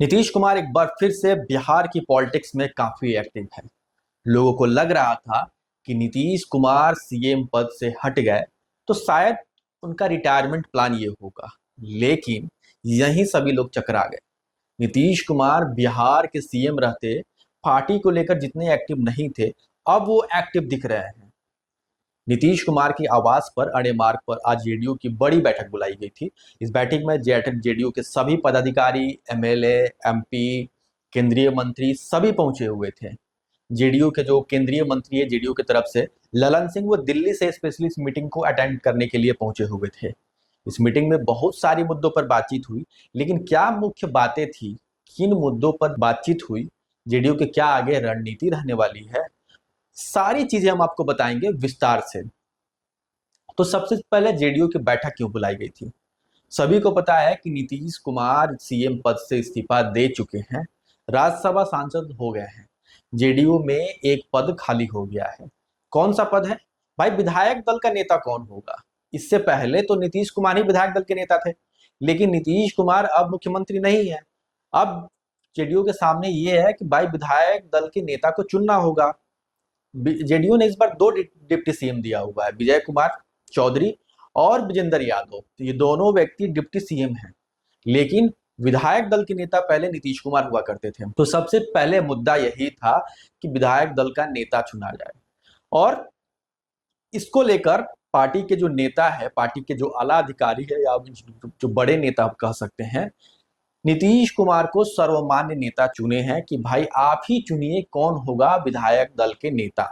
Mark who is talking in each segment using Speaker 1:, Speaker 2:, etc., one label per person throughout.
Speaker 1: नीतीश कुमार एक बार फिर से बिहार की पॉलिटिक्स में काफी एक्टिव है। लोगों को लग रहा था कि नीतीश कुमार सीएम पद से हट गए तो शायद उनका रिटायरमेंट प्लान ये होगा, लेकिन यहीं सभी लोग चकरा गए। नीतीश कुमार बिहार के सीएम रहते पार्टी को लेकर जितने एक्टिव नहीं थे, अब वो एक्टिव दिख रहे हैं। नीतीश कुमार की आवाज पर अड़े मार्ग पर आज जेडीयू की बड़ी बैठक बुलाई गई थी। इस बैठक में जेडीयू के सभी पदाधिकारी, एमएलए, एमपी, केंद्रीय मंत्री सभी पहुंचे हुए थे। जेडीयू के जो केंद्रीय मंत्री है जेडीयू की तरफ से, ललन सिंह, वो दिल्ली से स्पेशली इस मीटिंग को अटेंड करने के लिए पहुंचे हुए थे। इस मीटिंग में बहुत सारी मुद्दों पर बातचीत हुई, लेकिन क्या मुख्य बातें थी, किन मुद्दों पर बातचीत हुई, जेडीयू के क्या आगे रणनीति रहने वाली है, सारी चीजें हम आपको बताएंगे विस्तार से। तो सबसे पहले जेडीयू की बैठक क्यों बुलाई गई थी? सभी को पता है कि नीतीश कुमार सीएम पद से इस्तीफा दे चुके हैं, राज्यसभा सांसद हो गए हैं। जेडीयू में एक पद खाली हो गया है। कौन सा पद है भाई? विधायक दल का नेता कौन होगा? इससे पहले तो नीतीश कुमार ही विधायक दल के नेता थे, लेकिन नीतीश कुमार अब मुख्यमंत्री नहीं है। अब जेडीयू के सामने ये है कि भाई विधायक दल के नेता को चुनना होगा। जेडीयू ने इस बार दो डिप्टी सीएम दिया हुआ है, विजय कुमार चौधरी और विजेंद्र यादव। तो ये दोनों व्यक्ति डिप्टी सीएम हैं, लेकिन विधायक दल के नेता पहले नीतीश कुमार हुआ करते थे। तो सबसे पहले मुद्दा यही था कि विधायक दल का नेता चुना जाए, और इसको लेकर पार्टी के जो नेता है, पार्टी के जो आला अधिकारी है या जो बड़े नेता आप कह सकते हैं, नीतीश कुमार को सर्वमान्य नेता चुने हैं कि भाई आप ही चुनिए कौन होगा विधायक दल के नेता।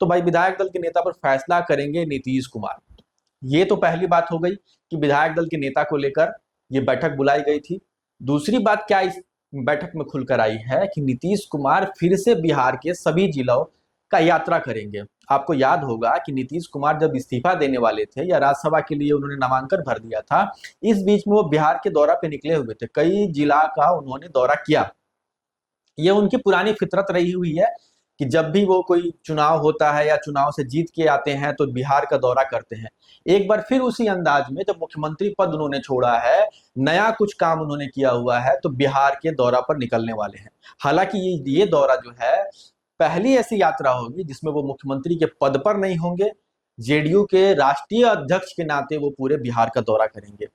Speaker 1: तो भाई विधायक दल के नेता पर फैसला करेंगे नीतीश कुमार। ये तो पहली बात हो गई कि विधायक दल के नेता को लेकर ये बैठक बुलाई गई थी। दूसरी बात क्या इस बैठक में खुलकर आई है कि नीतीश कुमार फिर से बिहार के सभी जिलों का यात्रा करेंगे। आपको याद होगा कि नीतीश कुमार जब इस्तीफा देने वाले थे या राज्यसभा के लिए उन्होंने नामांकन भर दिया था, इस बीच में वो बिहार के दौरा पे निकले हुए थे। कई जिला का उन्होंने दौरा किया। ये उनकी पुरानी फितरत रही हुई है कि जब भी वो कोई चुनाव होता है या चुनाव से जीत के आते हैं तो बिहार का दौरा करते हैं। एक बार फिर उसी अंदाज में जब मुख्यमंत्री पद उन्होंने छोड़ा है, नया कुछ काम उन्होंने किया हुआ है, तो बिहार के दौरा पर निकलने वाले हैं। हालांकि ये दौरा जो है पहली ऐसी यात्रा होगी जिसमें वो मुख्यमंत्री के पद पर नहीं होंगे। जेडीयू के राष्ट्रीय अध्यक्ष के नाते वो पूरे बिहार का दौरा करेंगे,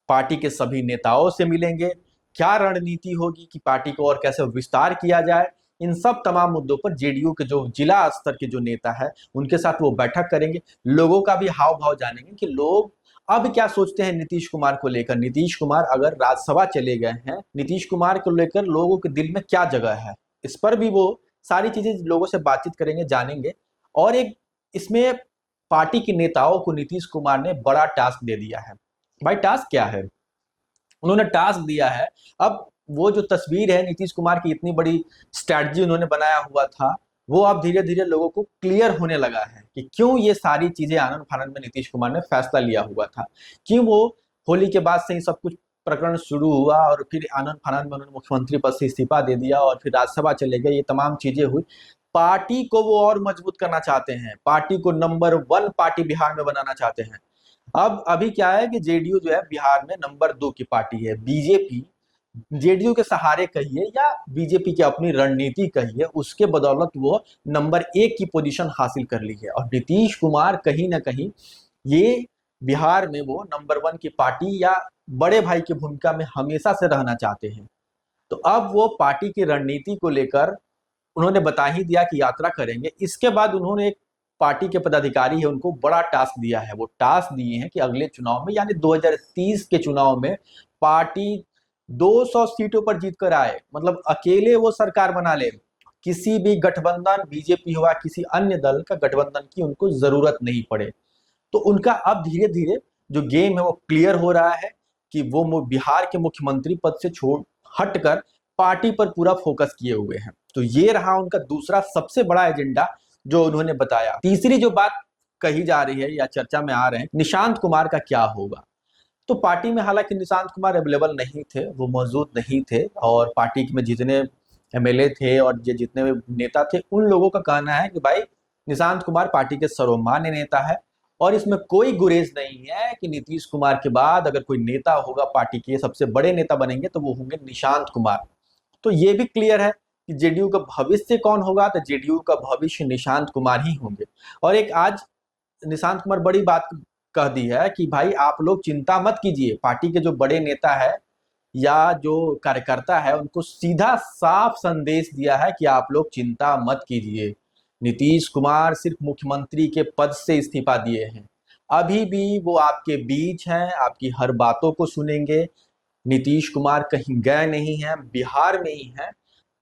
Speaker 1: पार्टी के सभी नेताओं से मिलेंगे, क्या रणनीति होगी कि पार्टी को और कैसे विस्तार किया जाए, इन सब तमाम मुद्दों पर जेडीयू के जो जिला स्तर के जो नेता है उनके साथ वो बैठक करेंगे। लोगों का भी हाव भाव जानेंगे कि लोग अब क्या सोचते हैं नीतीश कुमार को लेकर। नीतीश कुमार अगर राज्यसभा चले गए हैं, नीतीश कुमार को लेकर लोगों के दिल में क्या जगह है, इस पर भी वो सारी चीजें लोगों से बातचीत करेंगे, जानेंगे। और एक इसमें पार्टी के नेताओं को नीतीश कुमार ने बड़ा टास्क दे दिया है। भाई टास्क क्या है? उन्होंने टास्क दिया है, अब वो जो तस्वीर है नीतीश कुमार की, इतनी बड़ी स्ट्रैटेजी उन्होंने बनाया हुआ था, वो अब धीरे धीरे लोगों को क्लियर होने लगा है कि क्यों ये सारी चीजें आनन फानन में नीतीश कुमार ने फैसला लिया हुआ था। क्यों वो होली के बाद से ही सब कुछ प्रकरण शुरू हुआ और फिर आनन फानन में उन्होंने मुख्यमंत्री पद से इस्तीफा दे दिया और फिर राज्यसभा चले गए। ये तमाम चीजें हुई। पार्टी को वो और मजबूत करना चाहते हैं, पार्टी को नंबर 1 पार्टी बिहार में बनाना चाहते हैं। अब अभी क्या है कि जेडीयू जो है बिहार में नंबर 2 की पार्टी है। बीजेपी जेडीयू के सहारे कहिए या बीजेपी की अपनी रणनीति कहिए, उसके बदौलत वो नंबर 1 की पोजीशन हासिल कर ली है। और नीतीश कुमार कहीं ना कहीं ये बिहार में वो नंबर 1 की पार्टी या बड़े भाई की भूमिका में हमेशा से रहना चाहते हैं। तो अब वो पार्टी की रणनीति को लेकर उन्होंने बता ही दिया कि यात्रा करेंगे। इसके बाद उन्होंने एक पार्टी के पदाधिकारी है उनको बड़ा टास्क दिया है। वो टास्क दिए हैं कि अगले चुनाव में यानी 2030 के चुनाव में पार्टी 200 सीटों पर जीत कर आए, मतलब अकेले वो सरकार बना ले। किसी भी गठबंधन, बीजेपी हुआ किसी अन्य दल का गठबंधन की उनको जरूरत नहीं पड़े। तो उनका अब धीरे धीरे जो गेम है वो क्लियर हो रहा है कि वो बिहार के मुख्यमंत्री पद से छोड़ हटकर पार्टी पर पूरा फोकस किए हुए हैं। तो ये रहा उनका दूसरा सबसे बड़ा एजेंडा जो उन्होंने बताया। तीसरी जो बात कही जा रही है या चर्चा में आ रहे हैं, निशांत कुमार का क्या होगा। तो पार्टी में हालांकि निशांत कुमार अवेलेबल नहीं थे, वो मौजूद नहीं थे, और पार्टी में जितने एमएलए थे और जितने नेता थे उन लोगों का कहना है कि भाई निशांत कुमार पार्टी के सर्वमान्य नेता है और इसमें कोई गुरेज नहीं है कि नीतीश कुमार के बाद अगर कोई नेता होगा पार्टी के सबसे बड़े नेता बनेंगे तो वो होंगे निशांत कुमार। तो ये भी क्लियर है कि जेडीयू का भविष्य कौन होगा, तो जेडीयू का भविष्य निशांत कुमार ही होंगे। और एक आज निशांत कुमार बड़ी बात कह दी है कि भाई आप लोग चिंता मत कीजिए, पार्टी के जो बड़े नेता है या जो कार्यकर्ता है उनको सीधा साफ संदेश दिया है कि आप लोग चिंता मत कीजिए, नीतीश कुमार सिर्फ मुख्यमंत्री के पद से इस्तीफा दिए हैं, अभी भी वो आपके बीच हैं, आपकी हर बातों को सुनेंगे। नीतीश कुमार कहीं गए नहीं हैं, बिहार में ही हैं।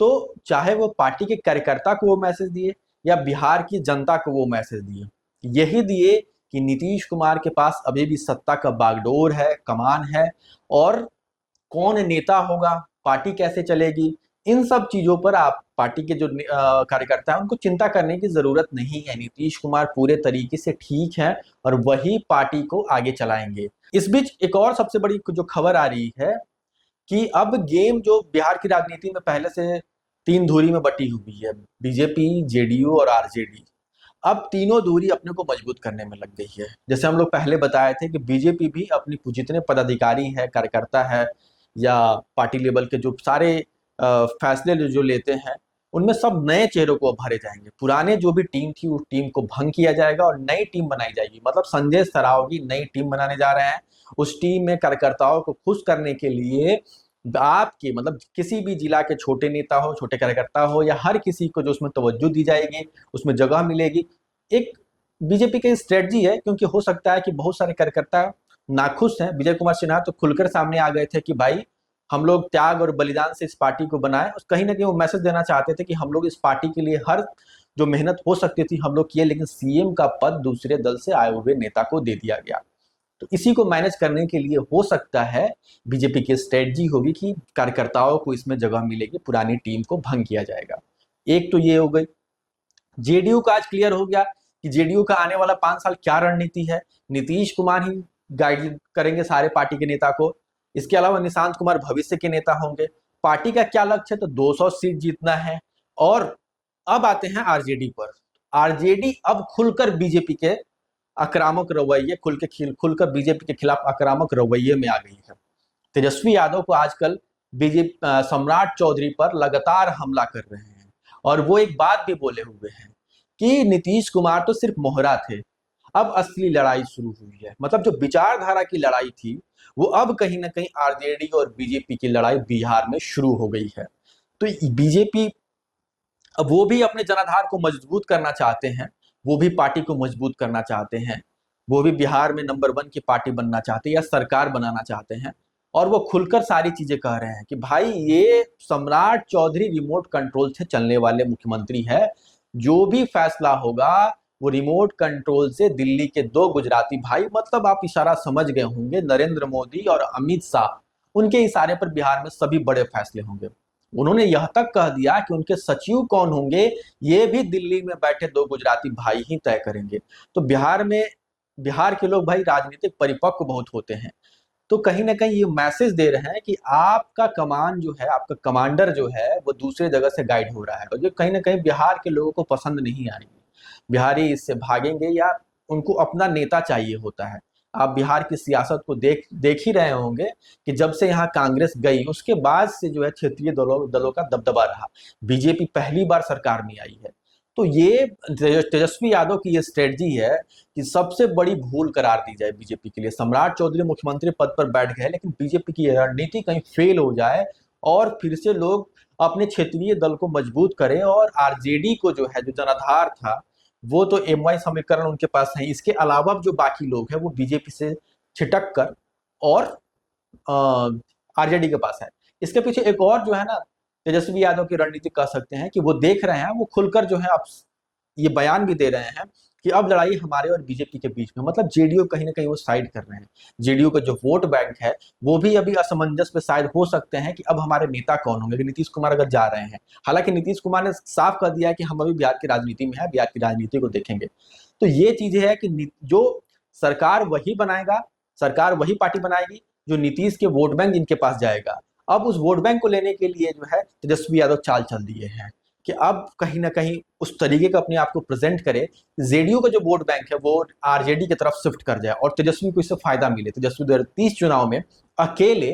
Speaker 1: तो चाहे वो पार्टी के कार्यकर्ता को वो मैसेज दिए या बिहार की जनता को वो मैसेज दिए, यही दिए कि नीतीश कुमार के पास अभी भी सत्ता का बागडोर है, कमान है, और कौन नेता होगा, पार्टी कैसे चलेगी, इन सब चीजों पर आप पार्टी के जो कार्यकर्ता हैं उनको चिंता करने की जरूरत नहीं है। नीतीश कुमार पूरे तरीके से ठीक है और वही पार्टी को आगे चलाएंगे। इस बीच एक और सबसे बड़ी जो खबर आ रही है कि अब गेम जो बिहार की राजनीति में पहले से तीन धुरी में बटी हुई है, बीजेपी, जेडीयू और आरजेडी, अब तीनों दूरी अपने को मजबूत करने में लग गई है। जैसे हम लोग पहले बताए थे कि बीजेपी भी अपनी जितने पदाधिकारी है, कार्यकर्ता है या पार्टी लेवल के जो सारे फैसले जो लेते हैं, उनमें सब नए चेहरों को भरे जाएंगे। पुराने जो भी टीम थी उस टीम को भंग किया जाएगा और नई टीम बनाई जाएगी। मतलब संजय सरावगी नई टीम बनाने जा रहे हैं। उस टीम में कार्यकर्ताओं को खुश करने के लिए आपके मतलब किसी भी जिला के छोटे नेता हो, छोटे कार्यकर्ता हो या हर किसी को जो उसमें तवज्जो दी जाएगी, उसमें जगह मिलेगी। एक बीजेपी की स्ट्रेटजी है, क्योंकि हो सकता है कि बहुत सारे कार्यकर्ता नाखुश हैं। विजय कुमार सिन्हा तो खुलकर सामने आ गए थे कि भाई हम लोग त्याग और बलिदान से इस पार्टी को बनाए। कहीं ना कहीं वो मैसेज देना चाहते थे कि हम लोग इस पार्टी के लिए हर जो मेहनत हो सकती थी हम लोग किए, लेकिन सीएम का पद दूसरे दल से आए हुए नेता को दे दिया गया। तो इसी को मैनेज करने के लिए हो सकता है बीजेपी की स्ट्रेटजी होगी कि कार्यकर्ताओं को इसमें जगह मिलेगी, पुरानी टीम को भंग किया जाएगा। एक तो ये हो गई। जेडीयू का आज क्लियर हो गया कि जेडीयू का आने वाला 5 साल क्या रणनीति है। नीतीश कुमार ही गाइड करेंगे सारे पार्टी के नेता को। इसके अलावा निशांत कुमार भविष्य के नेता होंगे। पार्टी का क्या लक्ष्य है, तो 200 सीट जीतना है। और अब आते हैं आरजेडी पर। आरजेडी अब खुलकर बीजेपी के आक्रामक रवैये खुलकर बीजेपी के खिलाफ आक्रामक रवैये में आ गई है। तेजस्वी यादव को आजकल बीजेपी सम्राट चौधरी पर लगातार हमला कर रहे हैं और वो एक बात भी बोले हुए हैं कि नीतीश कुमार तो सिर्फ मोहरा थे, अब असली लड़ाई शुरू हुई है। मतलब जो विचारधारा की लड़ाई थी वो अब कहीं ना कहीं आरजेडी और बीजेपी की लड़ाई बिहार में शुरू हो गई है। तो बीजेपी अब वो भी अपने जनाधार को मजबूत करना चाहते हैं, वो भी पार्टी को मजबूत करना चाहते हैं, वो भी बिहार में नंबर 1 की पार्टी बनना चाहते हैं या सरकार बनाना चाहते हैं। और वो खुलकर सारी चीजें कह रहे हैं कि भाई ये सम्राट चौधरी रिमोट कंट्रोल से चलने वाले मुख्यमंत्री है, जो भी फैसला होगा वो रिमोट कंट्रोल से दिल्ली के 2 गुजराती भाई, मतलब आप इशारा समझ गए होंगे, नरेंद्र मोदी और अमित शाह, उनके इशारे पर बिहार में सभी बड़े फैसले होंगे। उन्होंने यह तक कह दिया कि उनके सचिव कौन होंगे ये भी दिल्ली में बैठे 2 गुजराती भाई ही तय करेंगे। तो बिहार के लोग भाई राजनीतिक परिपक्व बहुत होते हैं। तो कहीं ना कहीं ये मैसेज दे रहे हैं कि आपका कमान जो है, आपका कमांडर जो है वो दूसरे जगह से गाइड हो रहा है, और जो कहीं ना कहीं बिहार के लोगों को पसंद नहीं आएगी। बिहारी इससे भागेंगे या उनको अपना नेता चाहिए होता है। आप बिहार की सियासत को देख ही रहे होंगे कि जब से यहाँ कांग्रेस गई उसके बाद से जो है क्षेत्रीय दलों का दबदबा रहा। बीजेपी पहली बार सरकार में आई है। तो ये तेजस्वी यादव की ये स्ट्रेटजी है कि सबसे बड़ी भूल करार दी जाए बीजेपी के लिए। सम्राट चौधरी मुख्यमंत्री पद पर बैठ गए, लेकिन बीजेपी की रणनीति कहीं फेल हो जाए और फिर से लोग अपने क्षेत्रीय दल को मजबूत करें और आरजेडी को जो है, जो जनाधार था, वो तो एमवाई समीकरण उनके पास है। इसके अलावा जो बाकी लोग हैं वो बीजेपी से छिटक कर और आरजेडी के पास है। इसके पीछे एक और जो है ना तेजस्वी यादव की रणनीति कह सकते हैं कि वो देख रहे हैं, वो खुलकर जो है अब ये बयान भी दे रहे हैं कि अब लड़ाई हमारे और बीजेपी के बीच में, मतलब जेडीयू कहीं ना कहीं वो साइड कर रहे हैं। जेडीयू का जो वोट बैंक है वो भी अभी असमंजस पे साइड हो सकते हैं कि अब हमारे नेता कौन होंगे, नीतीश कुमार अगर जा रहे हैं। हालांकि नीतीश कुमार ने साफ कर दिया है कि हम अभी बिहार की राजनीति में है, बिहार की राजनीति को देखेंगे। तो ये चीजें है कि जो सरकार वही बनाएगा, सरकार वही पार्टी बनाएगी जो नीतीश के वोट बैंक जिनके पास जाएगा। अब उस वोट बैंक को लेने के लिए जो है तेजस्वी यादव चाल चल दिए हैं कि अब कहीं ना कहीं उस तरीके का अपने आप को प्रेजेंट करे, जेडीयू का जो वोट बैंक है वो आरजेडी की तरफ शिफ्ट कर जाए और तेजस्वी को इससे फायदा मिले। तेजस्वी 2030 चुनाव में अकेले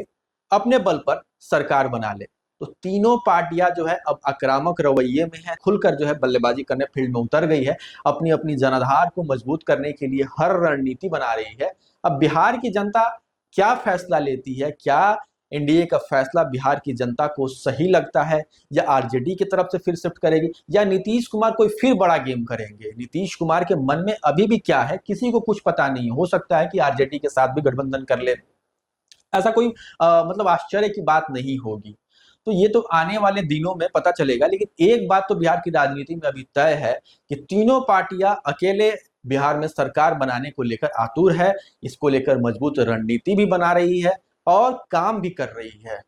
Speaker 1: अपने बल पर सरकार बना ले। तो तीनों पार्टियां जो है अब आक्रामक रवैये में है, खुलकर जो है बल्लेबाजी करने फील्ड में उतर गई है, अपनी अपनी जनाधार को मजबूत करने के लिए हर रणनीति बना रही है। अब बिहार की जनता क्या फैसला लेती है, क्या एनडीए का फैसला बिहार की जनता को सही लगता है, या आरजेडी की तरफ से फिर शिफ्ट करेगी, या नीतीश कुमार कोई फिर बड़ा गेम करेंगे? नीतीश कुमार के मन में अभी भी क्या है किसी को कुछ पता नहीं। हो सकता है कि आरजेडी के साथ भी गठबंधन कर ले, ऐसा कोई मतलब आश्चर्य की बात नहीं होगी। तो ये तो आने वाले दिनों में पता चलेगा, लेकिन एक बात तो बिहार की राजनीति में अभी तय है कि तीनों पार्टियां अकेले बिहार में सरकार बनाने को लेकर आतुर है, इसको लेकर मजबूत रणनीति भी बना रही है और काम भी कर रही है।